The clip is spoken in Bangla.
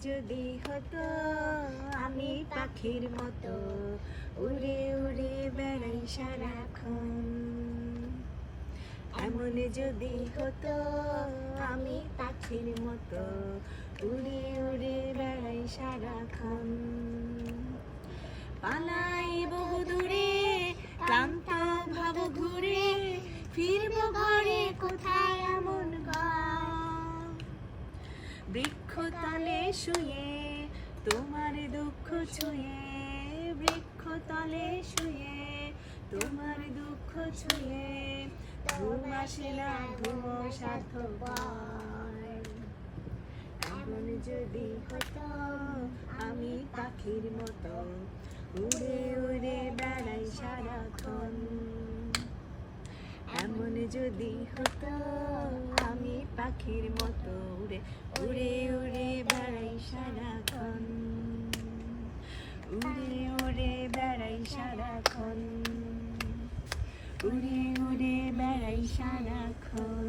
যদি হতো আমি পাখির মতো উড়ে উড়ে বেড়াই সারাক্ষণ। এমন যদি হতো আমি পাখির মতো উড়ে উড়ে বেড়াই সারাক্ষণ। পালাই বহু দূরে ক্লান্ত ভাব ঘুরে, ফিরবো ঘরে কোথায় এমন ঘর। বৃক্ষতলে শুয়ে তোমার দুঃখ ছুঁয়ে, বৃক্ষতলে শুয়ে তোমার দুঃখ ছুঁয়ে, ঘুম আসে না ঘুমো স্বার্থপর। এমন যদি হতো আমি পাখির মতো উড়ে উড়ে বেড়াই সারাক্ষণ। এমন যদি হতো আমি পাখির মতো উড়ে উড়ে উড়ে বেড়াই সারাক্ষণ, উড়ে উড়ে বেড়াই সারাক্ষণ, উড়ে উড়ে বেড়াই সারাক্ষণ।